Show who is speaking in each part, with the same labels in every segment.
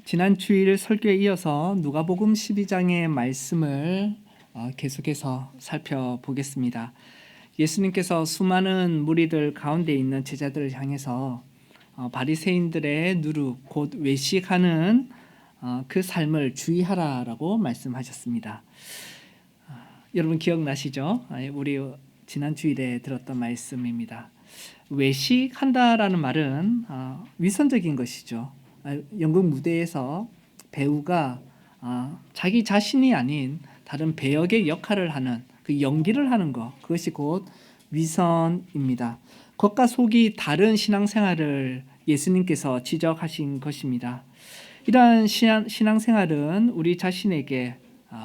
Speaker 1: 지난 주일 설교에 이어서 누가복음 12장의 말씀을 계속해서 살펴보겠습니다. 예수님께서 수많은 무리들 가운데 있는 제자들을 향해서 바리새인들의 누룩 곧 외식하는 그 삶을 주의하라라고 말씀하셨습니다. 여러분 기억나시죠? 우리 지난 주일에 들었던 말씀입니다. 외식한다라는 말은 위선적인 것이죠. 연극 무대에서 배우가 자기 자신이 아닌 다른 배역의 역할을 하는 그 연기를 하는 것, 그것이 곧 위선입니다. 겉과 속이 다른 신앙생활을 예수님께서 지적하신 것입니다. 이러한 신앙생활은 우리 자신에게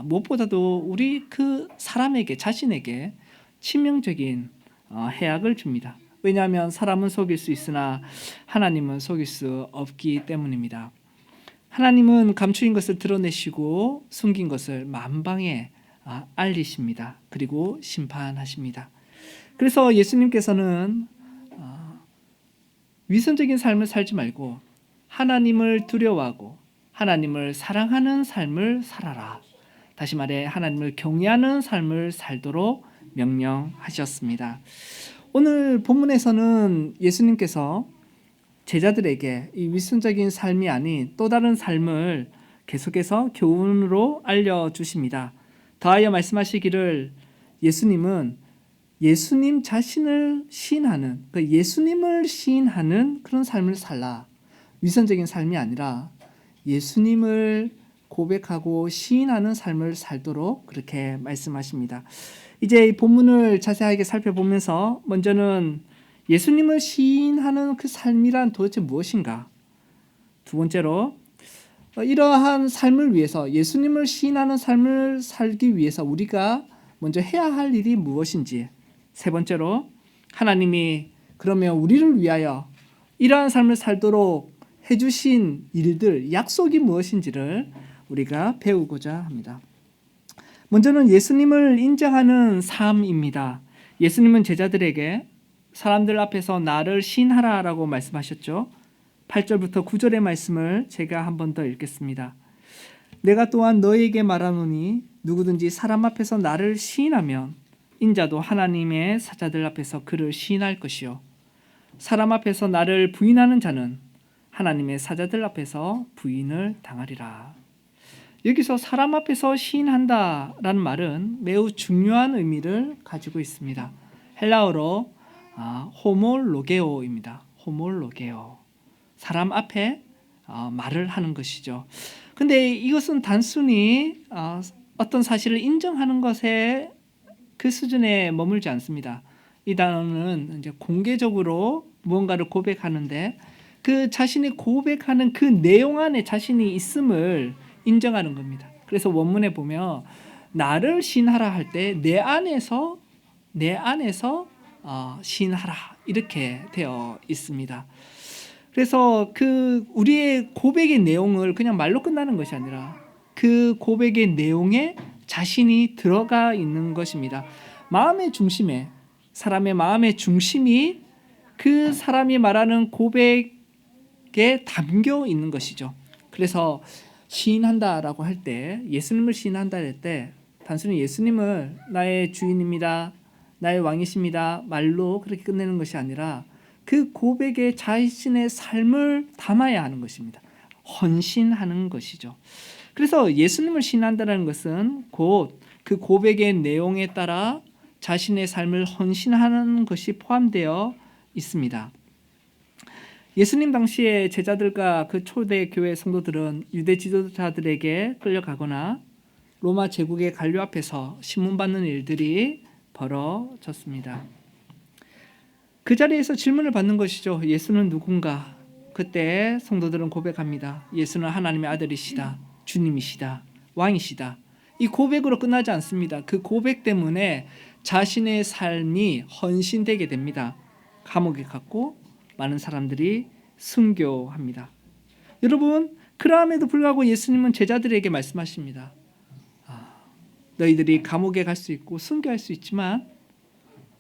Speaker 1: 무엇보다도 우리 그 사람에게 자신에게 치명적인 해악을 줍니다. 왜냐하면 사람은 속일 수 있으나 하나님은 속일 수 없기 때문입니다. 하나님은 감추인 것을 드러내시고 숨긴 것을 만방에 알리십니다. 그리고 심판하십니다. 그래서 예수님께서는 위선적인 삶을 살지 말고 하나님을 두려워하고 하나님을 사랑하는 삶을 살아라. 다시 말해 하나님을 경외하는 삶을 살도록 명령하셨습니다. 오늘 본문에서는 예수님께서 제자들에게 이 위선적인 삶이 아닌 또 다른 삶을 계속해서 교훈으로 알려주십니다. 더하여 말씀하시기를 예수님은 예수님 자신을 시인하는, 예수님을 시인하는 그런 삶을 살라. 위선적인 삶이 아니라 예수님을 고백하고 시인하는 삶을 살도록 그렇게 말씀하십니다. 이제 이 본문을 자세하게 살펴보면서 먼저는 예수님을 시인하는 그 삶이란 도대체 무엇인가? 두 번째로 이러한 삶을 위해서 예수님을 시인하는 삶을 살기 위해서 우리가 먼저 해야 할 일이 무엇인지, 세 번째로 하나님이 그러면 우리를 위하여 이러한 삶을 살도록 해주신 일들, 약속이 무엇인지를 우리가 배우고자 합니다. 먼저는 예수님을 인정하는 삶입니다. 예수님은 제자들에게 사람들 앞에서 나를 시인하라라고 말씀하셨죠. 8절부터 9절의 말씀을 제가 한 번 더 읽겠습니다. 내가 또한 너에게 말하노니 누구든지 사람 앞에서 나를 시인하면 인자도 하나님의 사자들 앞에서 그를 시인할 것이요 사람 앞에서 나를 부인하는 자는 하나님의 사자들 앞에서 부인을 당하리라. 여기서 사람 앞에서 시인한다라는 말은 매우 중요한 의미를 가지고 있습니다. 헬라어로 호몰로게오입니다. 호몰로게오. 사람 앞에 말을 하는 것이죠. 근데 이것은 단순히 어떤 사실을 인정하는 것에 그 수준에 머물지 않습니다. 이 단어는 이제 공개적으로 무언가를 고백하는데 그 자신이 고백하는 그 내용 안에 자신이 있음을 인정하는 겁니다. 그래서 원문에 보면 나를 시인하라 할 때 내 안에서 시인하라 이렇게 되어 있습니다. 그래서 그 우리의 고백의 내용을 그냥 말로 끝나는 것이 아니라 그 고백의 내용에 자신이 들어가 있는 것입니다. 마음의 중심에 사람의 마음의 중심이 그 사람이 말하는 고백에 담겨 있는 것이죠. 그래서 시인한다라고 할 때 예수님을 시인한다 할 때 단순히 예수님을 나의 주인입니다. 나의 왕이십니다. 말로 그렇게 끝내는 것이 아니라 그 고백에 자신의 삶을 담아야 하는 것입니다. 헌신하는 것이죠. 그래서 예수님을 시인한다는 것은 곧 그 고백의 내용에 따라 자신의 삶을 헌신하는 것이 포함되어 있습니다. 예수님 당시에 제자들과 그 초대 교회 성도들은 유대 지도자들에게 끌려가거나 로마 제국의 관료 앞에서 신문받는 일들이 벌어졌습니다. 그 자리에서 질문을 받는 것이죠. 예수는 누군가? 그때 성도들은 고백합니다. 예수는 하나님의 아들이시다. 주님이시다. 왕이시다. 이 고백으로 끝나지 않습니다. 그 고백 때문에 자신의 삶이 헌신되게 됩니다. 감옥에 갔고 많은 사람들이 순교합니다. 여러분, 그럼에도 불구하고 예수님은 제자들에게 말씀하십니다. 너희들이 감옥에 갈 수 있고 순교할 수 있지만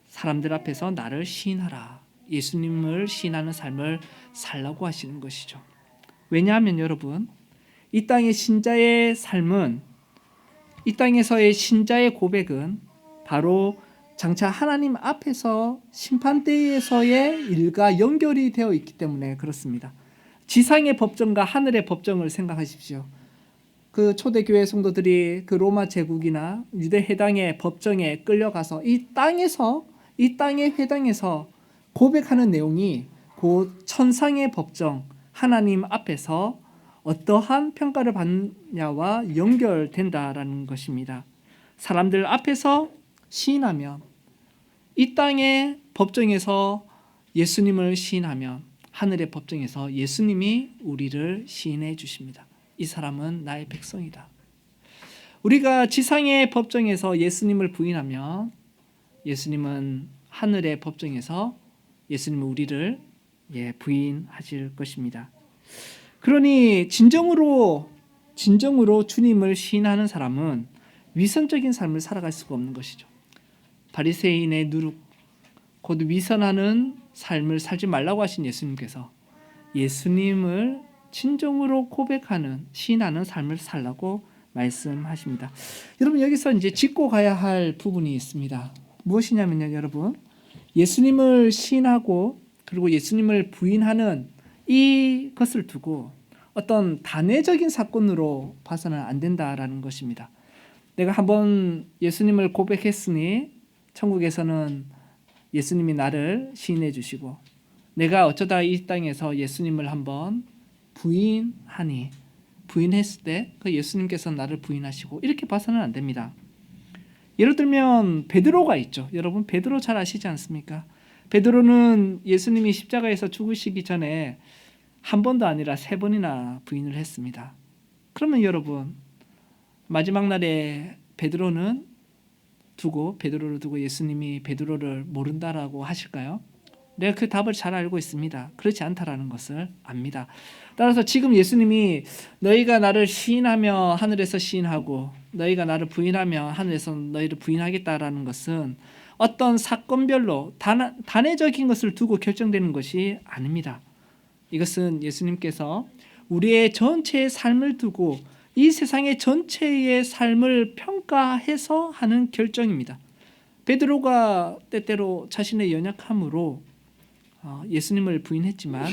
Speaker 1: 사람들 앞에서 나를 시인하라. 예수님을 시인하는 삶을 살라고 하시는 것이죠. 왜냐하면 여러분, 이 땅의 신자의 삶은, 이 땅에서의 신자의 고백은 바로 장차 하나님 앞에서 심판대에서의 일과 연결이 되어 있기 때문에 그렇습니다. 지상의 법정과 하늘의 법정을 생각하십시오. 그 초대교회 성도들이 그 로마 제국이나 유대 해당의 법정에 끌려가서 이 땅의 회당에서 고백하는 내용이 곧 천상의 법정, 하나님 앞에서 어떠한 평가를 받느냐와 연결된다라는 것입니다. 사람들 앞에서 시인하면, 이 땅의 법정에서 예수님을 시인하면 하늘의 법정에서 예수님이 우리를 시인해 주십니다. 이 사람은 나의 백성이다. 우리가 지상의 법정에서 예수님을 부인하면 예수님은 하늘의 법정에서 예수님은 우리를 부인하실 것입니다. 그러니 진정으로 주님을 시인하는 사람은 위선적인 삶을 살아갈 수가 없는 것이죠. 바리새인의 누룩, 곧 위선하는 삶을 살지 말라고 하신 예수님께서 예수님을 진정으로 고백하는, 시인하는 삶을 살라고 말씀하십니다. 여러분, 여기서 이제 짚고 가야 할 부분이 있습니다. 무엇이냐면요, 여러분, 예수님을 시인하고 그리고 예수님을 부인하는 이것을 두고 어떤 단회적인 사건으로 봐서는 안 된다라는 것입니다. 내가 한번 예수님을 고백했으니 천국에서는 예수님이 나를 시인해 주시고, 내가 어쩌다 이 땅에서 예수님을 한번 부인했을 때 그 예수님께서 나를 부인하시고, 이렇게 봐서는 안 됩니다. 예를 들면 베드로가 있죠. 여러분, 베드로 잘 아시지 않습니까? 베드로는 예수님이 십자가에서 죽으시기 전에 한 번도 아니라 3번이나 부인을 했습니다. 그러면 여러분, 마지막 날에 베드로를 두고 예수님이 베드로를 모른다라고 하실까요? 내가 그 답을 잘 알고 있습니다. 그렇지 않다라는 것을 압니다. 따라서 지금 예수님이 너희가 나를 시인하며 하늘에서 시인하고 너희가 나를 부인하며 하늘에서 너희를 부인하겠다라는 것은 어떤 사건별로 단회적인 것을 두고 결정되는 것이 아닙니다. 이것은 예수님께서 우리의 전체의 삶을 두고 이 세상의 전체의 삶을 평가해서 하는 결정입니다. 베드로가 때때로 자신의 연약함으로 예수님을 부인했지만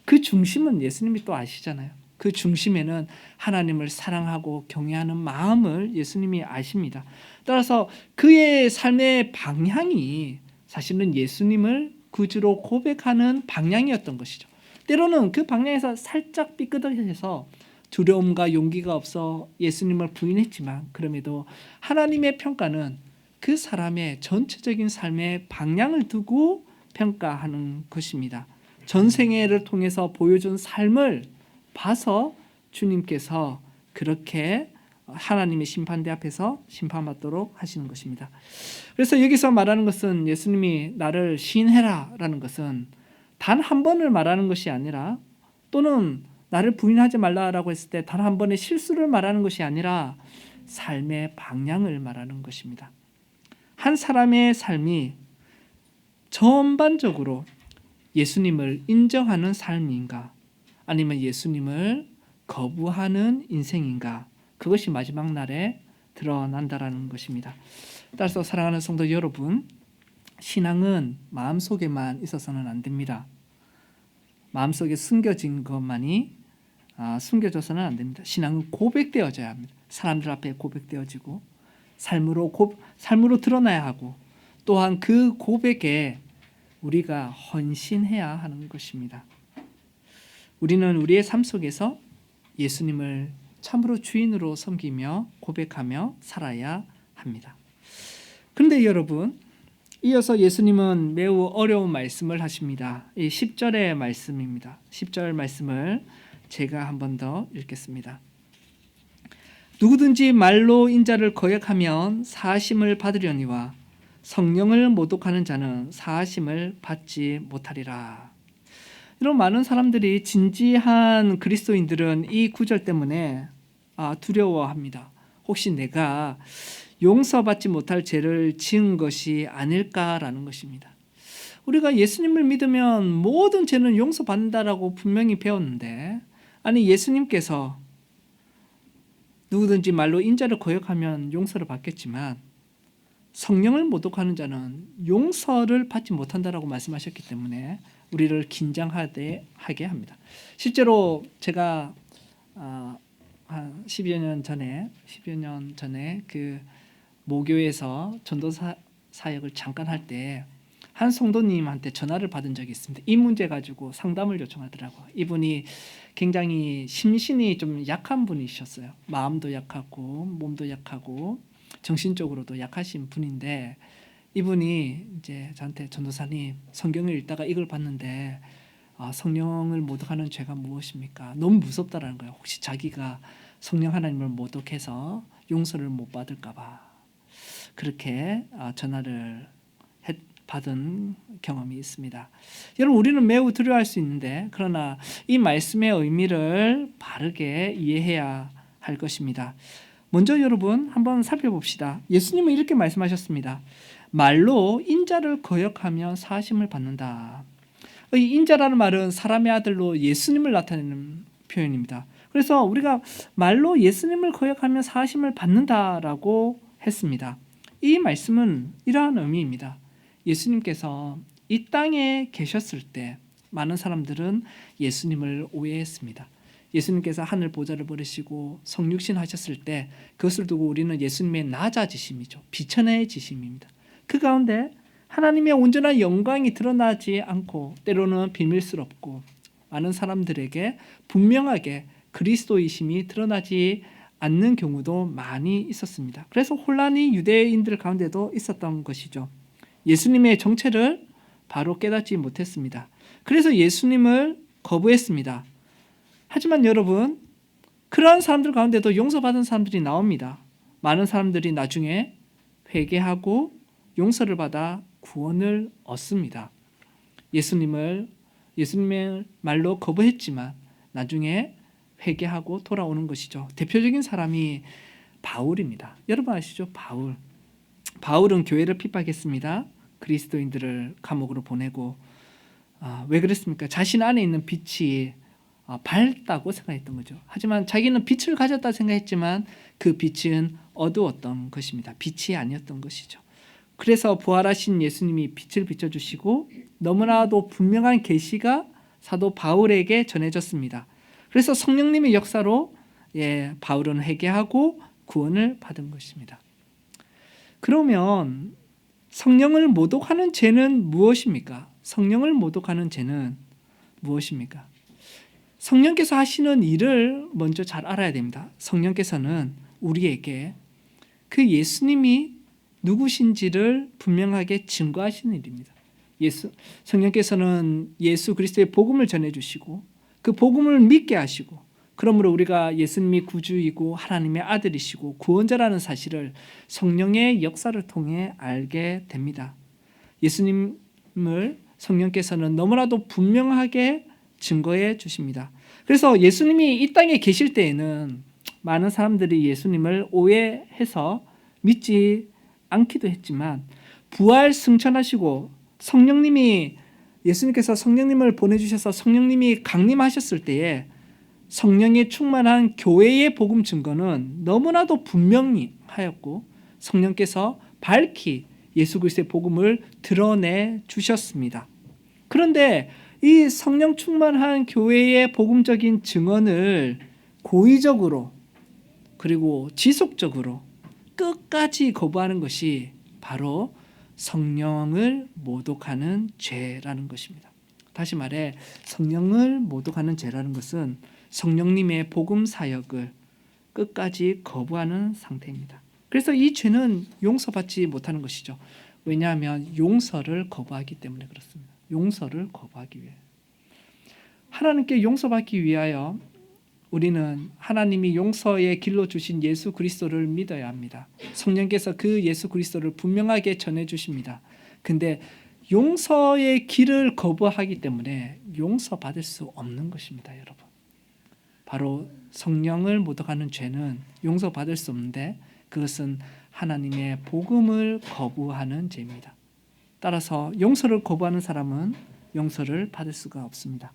Speaker 1: 그 중심은 예수님이 또 아시잖아요. 그 중심에는 하나님을 사랑하고 경외하는 마음을 예수님이 아십니다. 따라서 그의 삶의 방향이 사실은 예수님을 구주로 고백하는 방향이었던 것이죠. 때로는 그 방향에서 살짝 삐끗해서 두려움과 용기가 없어 예수님을 부인했지만, 그럼에도 하나님의 평가는 그 사람의 전체적인 삶의 방향을 두고 평가하는 것입니다. 전생애를 통해서 보여준 삶을 봐서 주님께서 그렇게 하나님의 심판대 앞에서 심판받도록 하시는 것입니다. 그래서 여기서 말하는 것은 예수님이 나를 시인해라 라는 것은 단 한 번을 말하는 것이 아니라, 또는 나를 부인하지 말라라고 했을 때 단 한 번의 실수를 말하는 것이 아니라 삶의 방향을 말하는 것입니다. 한 사람의 삶이 전반적으로 예수님을 인정하는 삶인가, 아니면 예수님을 거부하는 인생인가, 그것이 마지막 날에 드러난다라는 것입니다. 따라서 사랑하는 성도 여러분, 신앙은 마음속에만 있어서는 안 됩니다. 마음속에 숨겨진 것만이 숨겨져서는 안 됩니다. 신앙은 고백되어져야 합니다. 사람들 앞에 고백되어지고 삶으로 드러나야 하고, 또한 그 고백에 우리가 헌신해야 하는 것입니다. 우리는 우리의 삶 속에서 예수님을 참으로 주인으로 섬기며 고백하며 살아야 합니다. 그런데 여러분, 이어서 예수님은 매우 어려운 말씀을 하십니다. 이 10절의 말씀입니다. 10절 말씀을 제가 한 번 더 읽겠습니다. 누구든지 말로 인자를 거역하면 사하심을 받으려니와 성령을 모독하는 자는 사하심을 받지 못하리라. 이런 많은 사람들이, 진지한 그리스도인들은 이 구절 때문에 두려워합니다. 혹시 내가 용서받지 못할 죄를 지은 것이 아닐까라는 것입니다. 우리가 예수님을 믿으면 모든 죄는 용서받는다라고 분명히 배웠는데, 아니 예수님께서 누구든지 말로 인자를 거역하면 용서를 받겠지만 성령을 모독하는 자는 용서를 받지 못한다라고 말씀하셨기 때문에 우리를 긴장하게 합니다. 실제로 제가 한 10여 년 전에 그 모교에서 전도 사역을 잠깐 할 때 한 성도님한테 전화를 받은 적이 있습니다. 이 문제 가지고 상담을 요청하더라고요. 이분이 굉장히 심신이 좀 약한 분이셨어요. 마음도 약하고 몸도 약하고 정신적으로도 약하신 분인데 이분이 이제 저한테 전도사님 성경을 읽다가 이걸 봤는데 성령을 모독하는 죄가 무엇입니까? 너무 무섭다라는 거예요. 혹시 자기가 성령 하나님을 모독해서 용서를 못 받을까 봐 그렇게 전화를 받은 경험이 있습니다. 여러분 우리는 매우 두려워할 수 있는데 그러나 이 말씀의 의미를 바르게 이해해야 할 것입니다. 먼저 여러분 한번 살펴봅시다. 예수님은 이렇게 말씀하셨습니다. 말로 인자를 거역하면 사하심을 받는다. 이 인자라는 말은 사람의 아들로 예수님을 나타내는 표현입니다. 그래서 우리가 말로 예수님을 거역하면 사하심을 받는다라고 했습니다. 이 말씀은 이러한 의미입니다. 예수님께서 이 땅에 계셨을 때 많은 사람들은 예수님을 오해했습니다. 예수님께서 하늘 보좌를 버리시고 성육신 하셨을 때 그것을 두고 우리는 예수님의 낮아지심이죠. 비천해지심입니다. 그 가운데 하나님의 온전한 영광이 드러나지 않고 때로는 비밀스럽고 많은 사람들에게 분명하게 그리스도이심이 드러나지 않는 경우도 많이 있었습니다. 그래서 혼란이 유대인들 가운데도 있었던 것이죠. 예수님의 정체를 바로 깨닫지 못했습니다. 그래서 예수님을 거부했습니다. 하지만 여러분 그러한 사람들 가운데도 용서받은 사람들이 나옵니다. 많은 사람들이 나중에 회개하고 용서를 받아 구원을 얻습니다. 예수님의 말로 거부했지만 나중에 회개하고 돌아오는 것이죠. 대표적인 사람이 바울입니다. 여러분 아시죠? 바울은 교회를 핍박했습니다. 그리스도인들을 감옥으로 보내고 왜 그랬습니까? 자신 안에 있는 빛이 밝다고 생각했던 거죠. 하지만 자기는 빛을 가졌다 생각했지만 그 빛은 어두웠던 것입니다. 빛이 아니었던 것이죠. 그래서 부활하신 예수님이 빛을 비춰주시고 너무나도 분명한 계시가 사도 바울에게 전해졌습니다. 그래서 성령님의 역사로 바울은 회개하고 구원을 받은 것입니다. 그러면 성령을 모독하는 죄는 무엇입니까? 성령을 모독하는 죄는 무엇입니까? 성령께서 하시는 일을 먼저 잘 알아야 됩니다. 성령께서는 우리에게 그 예수님이 누구신지를 분명하게 증거하시는 일입니다. 성령께서는 예수 그리스도의 복음을 전해주시고 그 복음을 믿게 하시고 그러므로 우리가 예수님이 구주이고 하나님의 아들이시고 구원자라는 사실을 성령의 역사를 통해 알게 됩니다. 예수님을 성령께서는 너무나도 분명하게 증거해 주십니다. 그래서 예수님이 이 땅에 계실 때에는 많은 사람들이 예수님을 오해해서 믿지 않기도 했지만 부활 승천하시고 예수님께서 성령님을 보내주셔서 성령님이 강림하셨을 때에 성령에 충만한 교회의 복음 증거는 너무나도 분명히 하였고 성령께서 밝히 예수 그리스도의 복음을 드러내 주셨습니다. 그런데 이 성령 충만한 교회의 복음적인 증언을 고의적으로 그리고 지속적으로 끝까지 거부하는 것이 바로 성령을 모독하는 죄라는 것입니다. 다시 말해 성령을 모독하는 죄라는 것은 성령님의 복음 사역을 끝까지 거부하는 상태입니다. 그래서 이 죄는 용서받지 못하는 것이죠. 왜냐하면 용서를 거부하기 때문에 그렇습니다. 용서를 거부하기 위해 하나님께 용서받기 위하여 우리는 하나님이 용서의 길로 주신 예수 그리스도를 믿어야 합니다. 성령께서 그 예수 그리스도를 분명하게 전해주십니다. 근데 용서의 길을 거부하기 때문에 용서받을 수 없는 것입니다. 여러분, 바로 성령을 모독하는 죄는 용서받을 수 없는데 그것은 하나님의 복음을 거부하는 죄입니다. 따라서 용서를 거부하는 사람은 용서를 받을 수가 없습니다.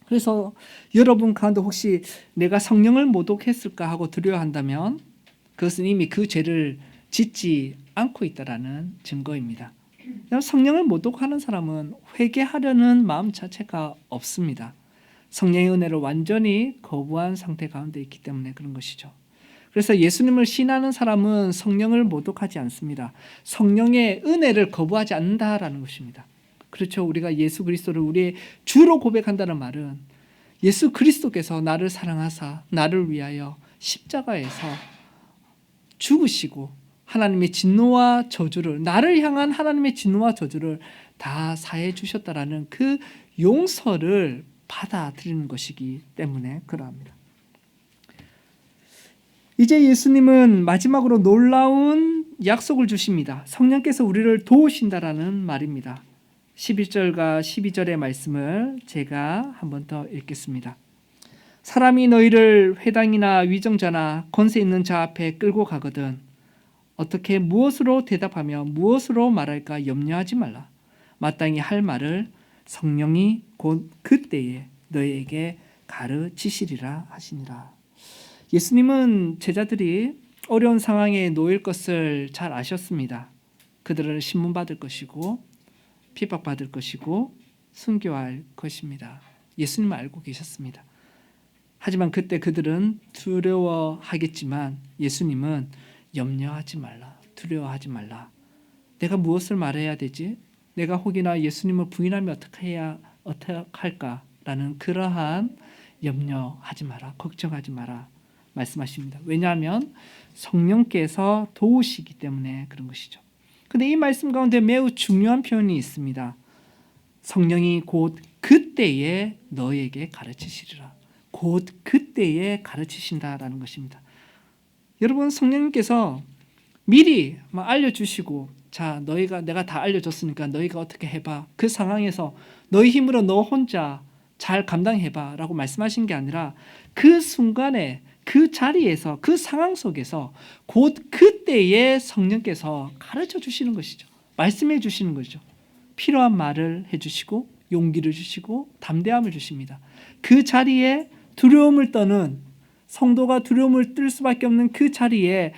Speaker 1: 그래서 여러분 가운데 혹시 내가 성령을 모독했을까 하고 두려워한다면 그것은 이미 그 죄를 짓지 않고 있다라는 증거입니다. 성령을 모독하는 사람은 회개하려는 마음 자체가 없습니다. 성령의 은혜를 완전히 거부한 상태 가운데 있기 때문에 그런 것이죠. 그래서 예수님을 신하는 사람은 성령을 모독하지 않습니다. 성령의 은혜를 거부하지 않는다라는 것입니다. 그렇죠. 우리가 예수 그리스도를 우리의 주로 고백한다는 말은 예수 그리스도께서 나를 사랑하사 나를 위하여 십자가에서 죽으시고 하나님의 진노와 저주를, 나를 향한 하나님의 진노와 저주를 다 사해 주셨다라는 그 용서를 받아들이는 것이기 때문에 그러합니다. 이제 예수님은 마지막으로 놀라운 약속을 주십니다. 성령께서 우리를 도우신다라는 말입니다. 11절과 12절의 말씀을 제가 한 번 더 읽겠습니다. 사람이 너희를 회당이나 위정자나 권세 있는 자 앞에 끌고 가거든 어떻게 무엇으로 대답하며 무엇으로 말할까 염려하지 말라. 마땅히 할 말을 성령이 곧 그때에 너희에게 가르치시리라 하시니라. 예수님은 제자들이 어려운 상황에 놓일 것을 잘 아셨습니다. 그들을 신문받을 것이고 핍박받을 것이고 순교할 것입니다. 예수님은 알고 계셨습니다. 하지만 그때 그들은 두려워하겠지만 예수님은 염려하지 말라, 두려워하지 말라. 내가 무엇을 말해야 되지? 내가 혹이나 예수님을 부인하면 어떻게 할까라는 그러한 염려하지 마라, 걱정하지 마라 말씀하십니다. 왜냐하면 성령께서 도우시기 때문에 그런 것이죠. 그런데 이 말씀 가운데 매우 중요한 표현이 있습니다. 성령이 곧 그때에 너에게 가르치시리라. 곧 그때에 가르치신다라는 것입니다. 여러분, 성령님께서 미리 알려주시고 자 너희가 내가 다 알려줬으니까 너희가 어떻게 해봐. 그 상황에서 너희 힘으로 너 혼자 잘 감당해봐 라고 말씀하신 게 아니라 그 순간에 그 자리에서 그 상황 속에서 곧 그때에 성령께서 가르쳐 주시는 것이죠. 말씀해 주시는 것이죠. 필요한 말을 해주시고 용기를 주시고 담대함을 주십니다. 그 자리에 두려움을 떠는 성도가 두려움을 뜰 수밖에 없는 그 자리에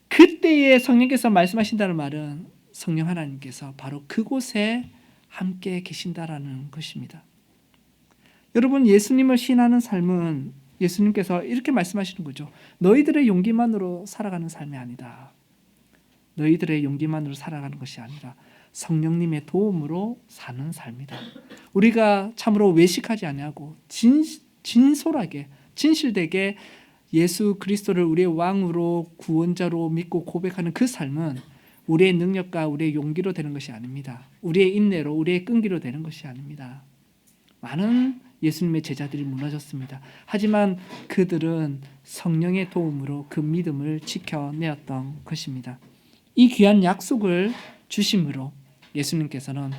Speaker 1: 그때에 성령께서 말씀하신다는 말은 성령 하나님께서 바로 그곳에 함께 계신다라는 것입니다. 여러분, 예수님을 신하는 삶은 예수님께서 이렇게 말씀하시는 거죠. 너희들의 용기만으로 살아가는 삶이 아니다. 너희들의 용기만으로 살아가는 것이 아니라 성령님의 도움으로 사는 삶이다. 우리가 참으로 외식하지 아니하고 진솔하게 진실되게 예수 그리스도를 우리의 왕으로 구원자로 믿고 고백하는 그 삶은 우리의 능력과 우리의 용기로 되는 것이 아닙니다. 우리의 인내로 우리의 끈기로 되는 것이 아닙니다. 많은 예수님의 제자들이 무너졌습니다. 하지만 그들은 성령의 도움으로 그 믿음을 지켜내었던 것입니다. 이 귀한 약속을 주심으로 예수님께서는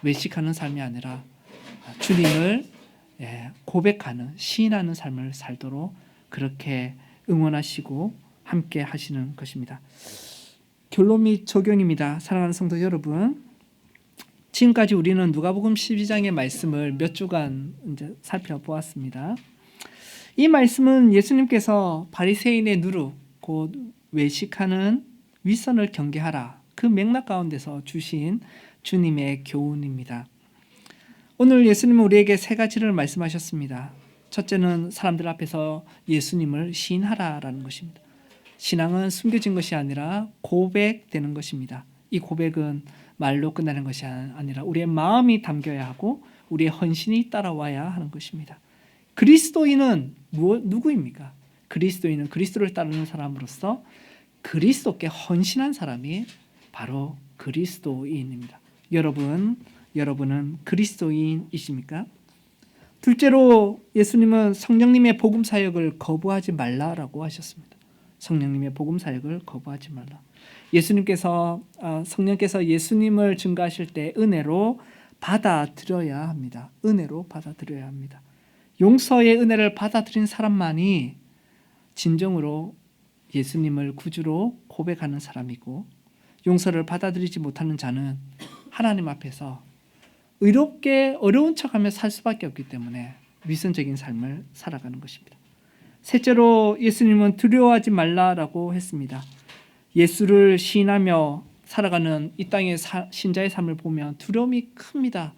Speaker 1: 외식하는 삶이 아니라 주님을 고백하는 시인하는 삶을 살도록 그렇게 응원하시고 함께 하시는 것입니다. 결론 및 적용입니다. 사랑하는 성도 여러분, 지금까지 우리는 누가복음 12장의 말씀을 몇 주간 이제 살펴보았습니다. 이 말씀은 예수님께서 바리새인의 누룩, 곧 외식하는 윗선을 경계하라, 그 맥락 가운데서 주신 주님의 교훈입니다. 오늘 예수님은 우리에게 세 가지를 말씀하셨습니다. 첫째는 사람들 앞에서 예수님을 시인하라라는 것입니다. 신앙은 숨겨진 것이 아니라 고백되는 것입니다. 이 고백은 말로 끝나는 것이 아니라 우리의 마음이 담겨야 하고 우리의 헌신이 따라와야 하는 것입니다. 그리스도인은 누구입니까? 그리스도인은 그리스도를 따르는 사람으로서 그리스도께 헌신한 사람이 바로 그리스도인입니다. 여러분은 그리스도인이십니까? 둘째로 예수님은 성령님의 복음 사역을 거부하지 말라라고 하셨습니다. 성령님의 복음 사역을 거부하지 말라. 성령께서 예수님을 증거하실 때 은혜로 받아들여야 합니다. 은혜로 받아들여야 합니다. 용서의 은혜를 받아들인 사람만이 진정으로 예수님을 구주로 고백하는 사람이고, 용서를 받아들이지 못하는 자는 하나님 앞에서 의롭게 어려운 척하며 살 수밖에 없기 때문에 위선적인 삶을 살아가는 것입니다. 셋째로 예수님은 두려워하지 말라라고 했습니다. 예수를 시인하며 살아가는 이 땅의 신자의 삶을 보면 두려움이 큽니다.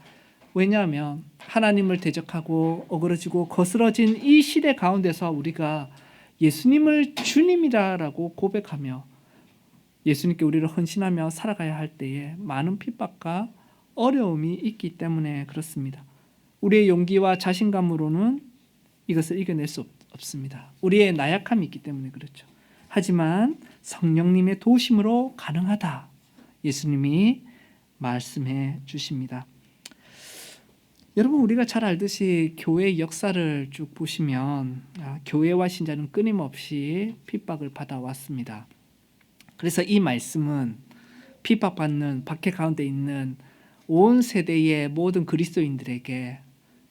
Speaker 1: 왜냐하면 하나님을 대적하고 어그러지고 거스러진 이 시대 가운데서 우리가 예수님을 주님이라고 고백하며 예수님께 우리를 헌신하며 살아가야 할 때에 많은 핍박과 어려움이 있기 때문에 그렇습니다. 우리의 용기와 자신감으로는 이것을 이겨낼 수 없습니다. 우리의 나약함이 있기 때문에 그렇죠. 하지만 성령님의 도우심으로 가능하다. 예수님이 말씀해 주십니다. 여러분, 우리가 잘 알듯이 교회의 역사를 쭉 보시면 교회와 신자는 끊임없이 핍박을 받아왔습니다. 그래서 이 말씀은 핍박받는 박해 가운데 있는 온 세대의 모든 그리스도인들에게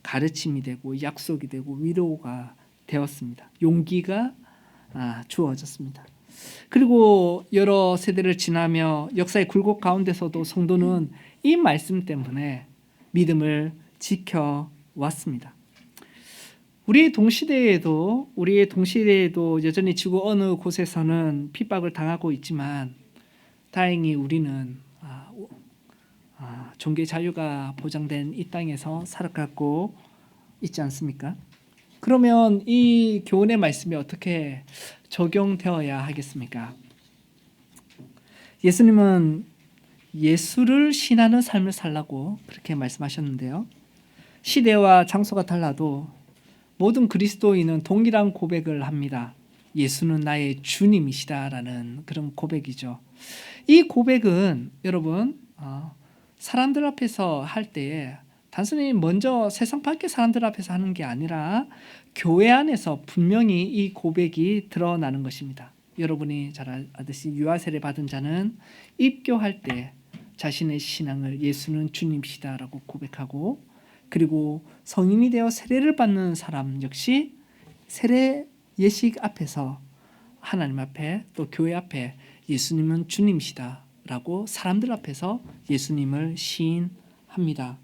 Speaker 1: 가르침이 되고 약속이 되고 위로가 되었습니다. 용기가 주어졌습니다. 그리고 여러 세대를 지나며 역사의 굴곡 가운데서도 성도는 이 말씀 때문에 믿음을 지켜왔습니다. 우리의 동시대에도 여전히 지구 어느 곳에서는 핍박을 당하고 있지만 다행히 우리는 종교 자유가 보장된 이 땅에서 살아가고 있지 않습니까? 그러면 이 교훈의 말씀이 어떻게 적용되어야 하겠습니까? 예수님은 예수를 신하는 삶을 살라고 그렇게 말씀하셨는데요. 시대와 장소가 달라도 모든 그리스도인은 동일한 고백을 합니다. 예수는 나의 주님이시다라는 그런 고백이죠. 이 고백은 여러분 사람들 앞에서 할 때에 단순히 먼저 세상 밖의 사람들 앞에서 하는 게 아니라 교회 안에서 분명히 이 고백이 드러나는 것입니다. 여러분이 잘 아듯이 유아 세례 받은 자는 입교할 때 자신의 신앙을 예수는 주님이시다라고 고백하고, 그리고 성인이 되어 세례를 받는 사람 역시 세례 예식 앞에서 하나님 앞에 또 교회 앞에 예수님은 주님이시다라고 사람들 앞에서 예수님을 시인합니다.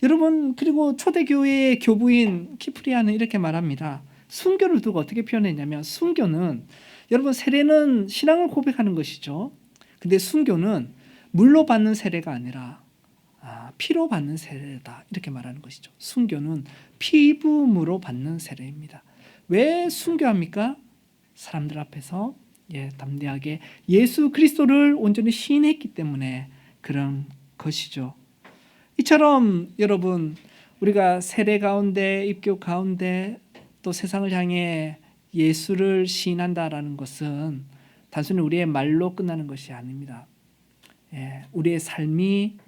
Speaker 1: 여러분, 그리고 초대교회의 교부인 키프리아는 이렇게 말합니다. 순교를 두고 어떻게 표현했냐면, 순교는 여러분 세례는 신앙을 고백하는 것이죠. 근데 순교는 물로 받는 세례가 아니라 피로 받는 세례다, 이렇게 말하는 것이죠. 순교는 피부음으로 받는 세례입니다. 왜 순교합니까? 사람들 앞에서 담대하게 예수 그리스도를 온전히 시인했기 때문에 그런 것이죠. 이처럼 여러분, 우리가 세례 가운데, 입교 가운데 또 세상을 향해 예수를 시인한다라는 것은 단순히 우리의 말로 끝나는 것이 아닙니다. 우리의 삶이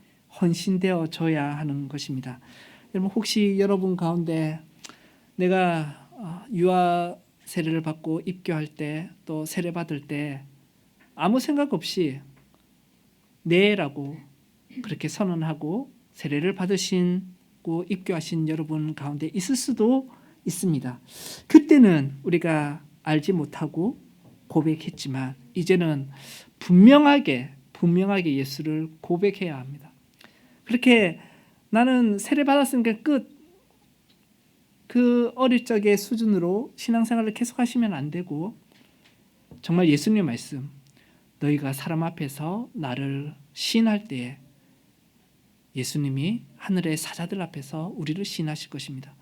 Speaker 1: 헌신되어져야 하는 것입니다. 여러분, 혹시 여러분 가운데 내가 유아 세례를 받고 입교할 때 또 세례 받을 때 아무 생각 없이 네라고 그렇게 선언하고 세례를 받으시고 입교하신 여러분 가운데 있을 수도 있습니다. 그때는 우리가 알지 못하고 고백했지만 이제는 분명하게 예수를 고백해야 합니다. 그렇게 나는 세례 받았으니까 끝, 그 어릴 적의 수준으로 신앙생활을 계속하시면 안 되고, 정말 예수님의 말씀, 너희가 사람 앞에서 나를 시인할 때에 예수님이 하늘의 사자들 앞에서 우리를 시인하실 것입니다.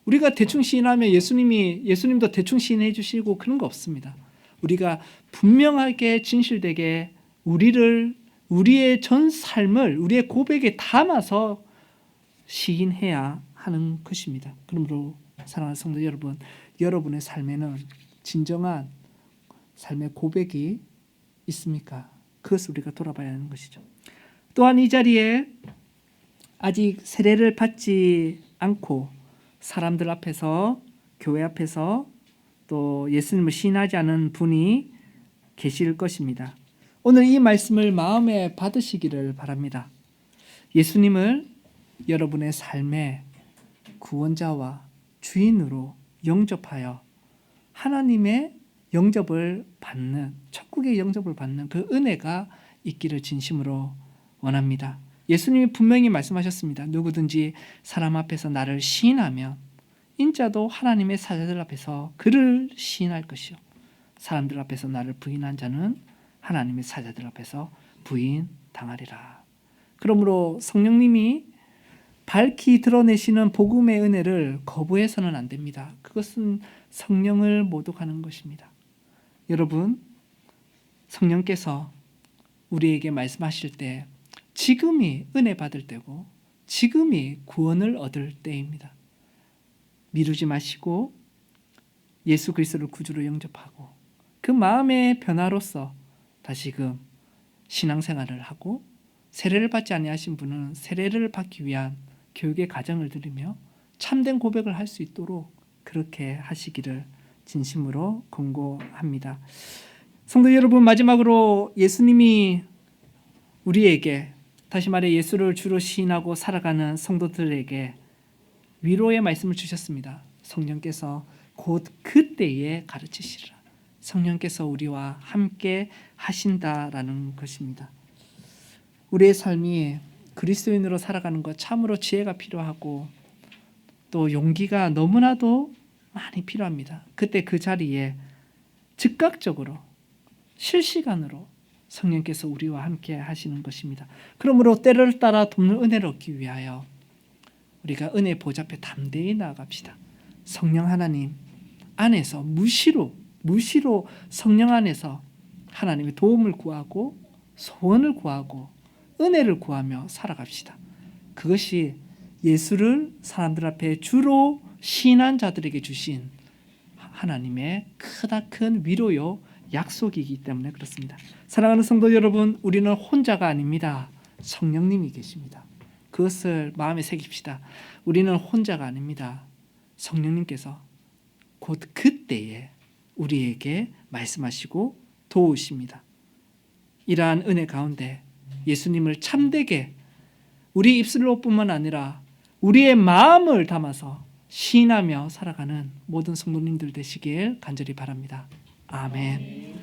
Speaker 1: 우리가 대충 시인하면 예수님도 대충 시인해 주시고 그런 거 없습니다. 우리가 분명하게 진실되게 우리의 전 삶을 우리의 고백에 담아서 시인해야 하는 것입니다. 그러므로 사랑하는 성도 여러분, 여러분의 삶에는 진정한 삶의 고백이 있습니까? 그것을 우리가 돌아봐야 하는 것이죠. 또한 이 자리에 아직 세례를 받지 않고 사람들 앞에서, 교회 앞에서 또 예수님을 시인하지 않은 분이 계실 것입니다. 오늘 이 말씀을 마음에 받으시기를 바랍니다. 예수님을 여러분의 삶의 구원자와 주인으로 영접하여 하나님의 영접을 받는, 천국의 영접을 받는 그 은혜가 있기를 진심으로 원합니다. 예수님이 분명히 말씀하셨습니다. 누구든지 사람 앞에서 나를 시인하면 인자도 하나님의 사자들 앞에서 그를 시인할 것이요 사람들 앞에서 나를 부인한 자는 하나님의 사자들 앞에서 부인당하리라. 그러므로 성령님이 밝히 드러내시는 복음의 은혜를 거부해서는 안 됩니다. 그것은 성령을 모독하는 것입니다. 여러분, 성령께서 우리에게 말씀하실 때 지금이 은혜 받을 때고 지금이 구원을 얻을 때입니다. 미루지 마시고 예수 그리스도를 구주로 영접하고 그 마음의 변화로서 다시금 신앙생활을 하고 세례를 받지 아니하신 분은 세례를 받기 위한 교육의 과정을 들으며 참된 고백을 할 수 있도록 그렇게 하시기를 진심으로 권고합니다. 성도 여러분, 마지막으로 예수님이 우리에게 다시 말해 예수를 주로 시인하고 살아가는 성도들에게 위로의 말씀을 주셨습니다. 성령께서 곧 그때에 가르치시리라. 성령께서 우리와 함께 하신다라는 것입니다. 우리의 삶이 그리스도인으로 살아가는 것 참으로 지혜가 필요하고 또 용기가 너무나도 많이 필요합니다. 그때 그 자리에 즉각적으로 실시간으로 성령께서 우리와 함께 하시는 것입니다. 그러므로 때를 따라 돕는 은혜를 얻기 위하여 우리가 은혜 보좌 앞에 담대히 나아갑시다. 성령 하나님 안에서 무시로 성령 안에서 하나님의 도움을 구하고 소원을 구하고 은혜를 구하며 살아갑시다. 그것이 예수를 사람들 앞에 주로 시인한 자들에게 주신 하나님의 크다 큰 위로요 약속이기 때문에 그렇습니다. 사랑하는 성도 여러분, 우리는 혼자가 아닙니다. 성령님이 계십니다. 그것을 마음에 새깁시다. 우리는 혼자가 아닙니다. 성령님께서 곧 그때에 우리에게 말씀하시고 도우십니다. 이러한 은혜 가운데 예수님을 참되게 우리 입술로뿐만 아니라 우리의 마음을 담아서 시인하며 살아가는 모든 성도님들 되시길 간절히 바랍니다. 아멘.